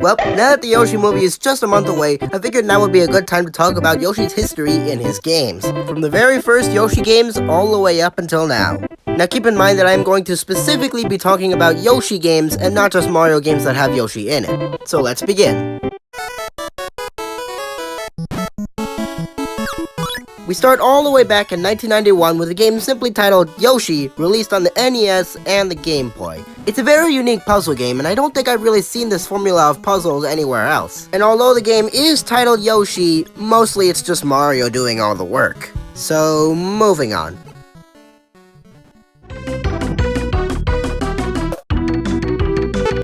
Well, now that the Yoshi movie is just a month away, I figured now would be a good time to talk about Yoshi's history in his games. From the very first Yoshi games all the way up until now. Now keep in mind that I am going to specifically be talking about Yoshi games and not just Mario games that have Yoshi in it. So let's begin. We start all the way back in 1991 with a game simply titled Yoshi, released on the NES and the Game Boy. It's a very unique puzzle game, and I don't think I've really seen this formula of puzzles anywhere else. And although the game is titled Yoshi, mostly it's just Mario doing all the work. So, moving on.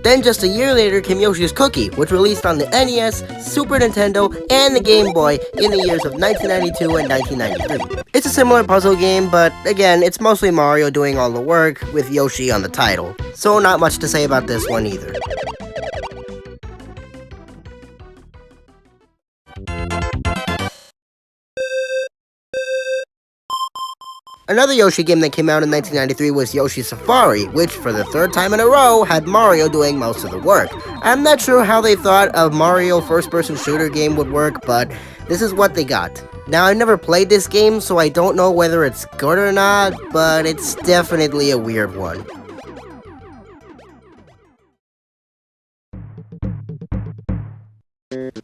Then just a year later came Yoshi's Cookie, which released on the NES, Super Nintendo, and the Game Boy in the years of 1992 and 1993. It's a similar puzzle game, but again, it's mostly Mario doing all the work, with Yoshi on the title. So not much to say about this one either. Another Yoshi game that came out in 1993 was Yoshi Safari, which for the third time in a row had Mario doing most of the work. I'm not sure how they thought a Mario first-person shooter game would work, but this is what they got. Now, I've never played this game, so I don't know whether it's good or not, but it's definitely a weird one.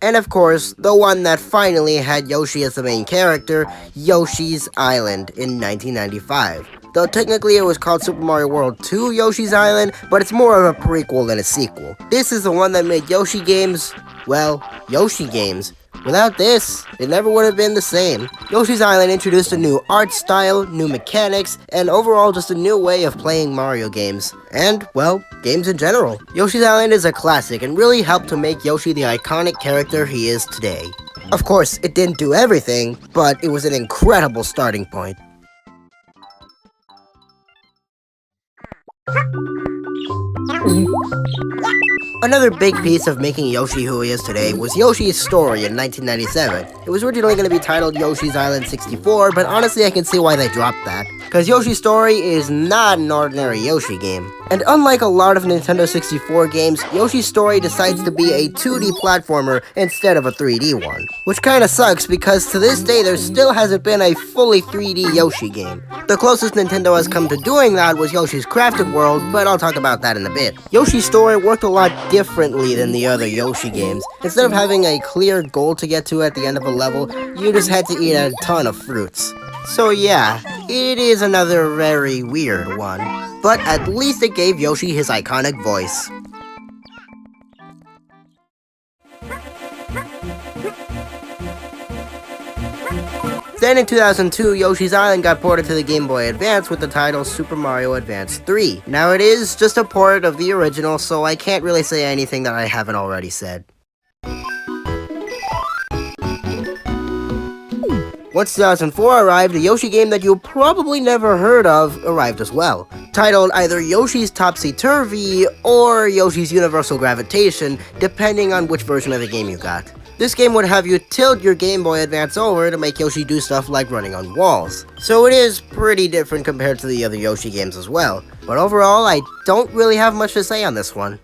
And of course, the one that finally had Yoshi as the main character, Yoshi's Island in 1995. Though technically it was called Super Mario World 2 Yoshi's Island, but it's more of a prequel than a sequel. This is the one that made Yoshi games, well, Yoshi games. Without this, it never would have been the same. Yoshi's Island introduced a new art style, new mechanics, and overall just a new way of playing Mario games. And, well, games in general. Yoshi's Island is a classic and really helped to make Yoshi the iconic character he is today. Of course, it didn't do everything, but it was an incredible starting point. Another big piece of making Yoshi who he is today was Yoshi's story in 1997. It was originally going to be titled Yoshi's Island 64, but honestly I can see why they dropped that. Because Yoshi's story is not an ordinary Yoshi game. And unlike a lot of Nintendo 64 games, Yoshi's story decides to be a 2D platformer instead of a 3D one. Which kinda sucks because to this day there still hasn't been a fully 3D Yoshi game. The closest Nintendo has come to doing that was Yoshi's Crafted World, but I'll talk about that in a bit. Yoshi's story worked a lot differently than the other Yoshi games. Instead of having a clear goal to get to at the end of a level, you just had to eat a ton of fruits. So yeah, it is another very weird one. But at least it gave Yoshi his iconic voice. Then in 2002, Yoshi's Island got ported to the Game Boy Advance with the title Super Mario Advance 3. Now it is just a port of the original, so I can't really say anything that I haven't already said. Once 2004 arrived, a Yoshi game that you probably never heard of arrived as well. Titled either Yoshi's Topsy-Turvy or Yoshi's Universal Gravitation, depending on which version of the game you got. This game would have you tilt your Game Boy Advance over to make Yoshi do stuff like running on walls. So it is pretty different compared to the other Yoshi games as well. But overall, I don't really have much to say on this one.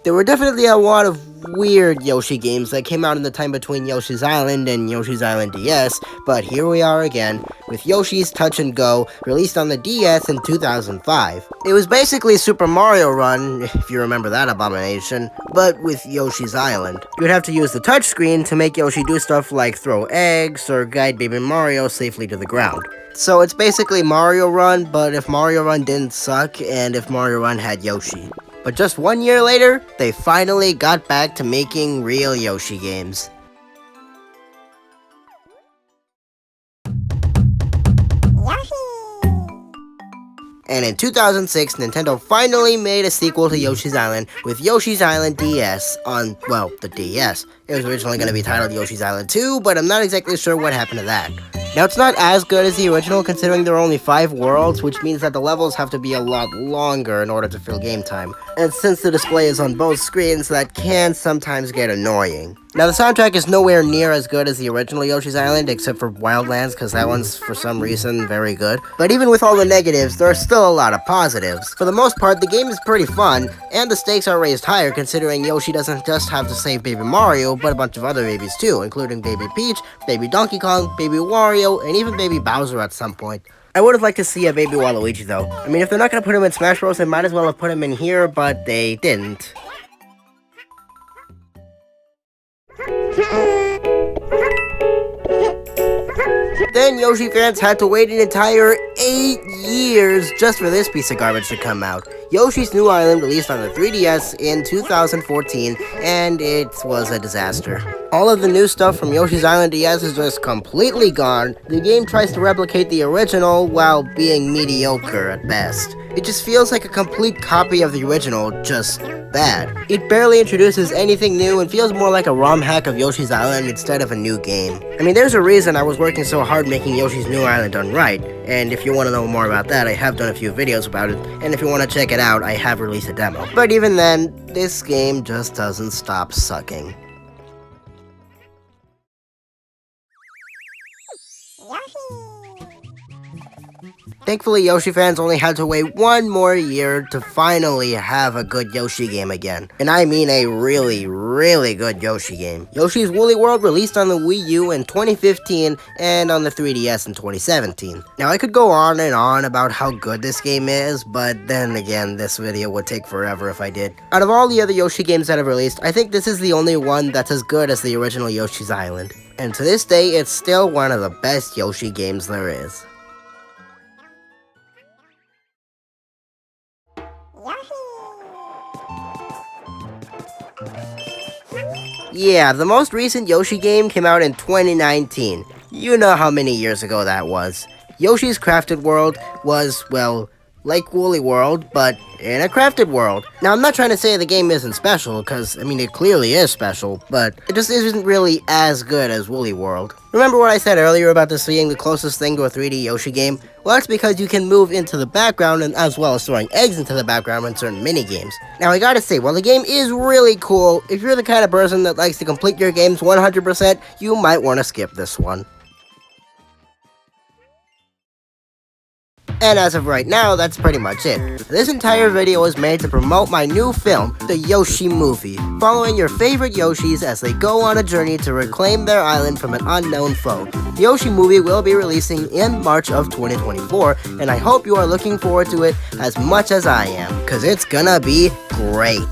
There were definitely a lot of weird Yoshi games that came out in the time between Yoshi's Island and Yoshi's Island DS, but here we are again, with Yoshi's Touch and Go, released on the DS in 2005. It was basically Super Mario Run, if you remember that abomination, but with Yoshi's Island. You would have to use the touchscreen to make Yoshi do stuff like throw eggs or guide Baby Mario safely to the ground. So it's basically Mario Run, but if Mario Run didn't suck, and if Mario Run had Yoshi. But just 1 year later, they finally got back to making real Yoshi games. And in 2006, Nintendo finally made a sequel to Yoshi's Island with Yoshi's Island DS on, well, the DS. It was originally going to be titled Yoshi's Island 2, but I'm not exactly sure what happened to that. Now, it's not as good as the original considering there are only 5 worlds, which means that the levels have to be a lot longer in order to fill game time. And since the display is on both screens, that can sometimes get annoying. Now, the soundtrack is nowhere near as good as the original Yoshi's Island, except for Wildlands, because that one's, for some reason, very good. But even with all the negatives, there are still a lot of positives. For the most part, the game is pretty fun, and the stakes are raised higher considering Yoshi doesn't just have to save Baby Mario, but a bunch of other babies too, including Baby Peach, Baby Donkey Kong, Baby Wario, and even Baby Bowser at some point. I would have liked to see a Baby Waluigi though. I mean, if they're not going to put him in Smash Bros, they might as well have put him in here, but they didn't. Then Yoshi fans had to wait an entire 8 years just for this piece of garbage to come out. Yoshi's New Island released on the 3DS in 2014, and it was a disaster. All of the new stuff from Yoshi's Island DS is just completely gone. The game tries to replicate the original while being mediocre at best. It just feels like a complete copy of the original, just bad. It barely introduces anything new and feels more like a ROM hack of Yoshi's Island instead of a new game. I mean, there's a reason I was working so hard making Yoshi's New Island done right, and if you want to know more about that, I have done a few videos about it, and if you want to check it out, I have released a demo. But even then, this game just doesn't stop sucking. Thankfully, Yoshi fans only had to wait 1 more year to finally have a good Yoshi game again. And I mean a really, really good Yoshi game. Yoshi's Woolly World released on the Wii U in 2015 and on the 3DS in 2017. Now, I could go on and on about how good this game is, but then again, this video would take forever if I did. Out of all the other Yoshi games that have released, I think this is the only one that's as good as the original Yoshi's Island. And to this day, it's still one of the best Yoshi games there is. Yeah, the most recent Yoshi game came out in 2019. You know how many years ago that was. Yoshi's Crafted World was, well, like Woolly World, but in a crafted world. Now, I'm not trying to say the game isn't special, because, I mean, it clearly is special, but it just isn't really as good as Woolly World. Remember what I said earlier about this being the closest thing to a 3D Yoshi game? Well, that's because you can move into the background, and as well as throwing eggs into the background in certain mini-games. Now, I gotta say, while the game is really cool, if you're the kind of person that likes to complete your games 100%, you might want to skip this one. And as of right now, that's pretty much it. This entire video was made to promote my new film, The Yoshi Movie, following your favorite Yoshis as they go on a journey to reclaim their island from an unknown foe. The Yoshi Movie will be releasing in March of 2024, and I hope you are looking forward to it as much as I am, cause it's gonna be great.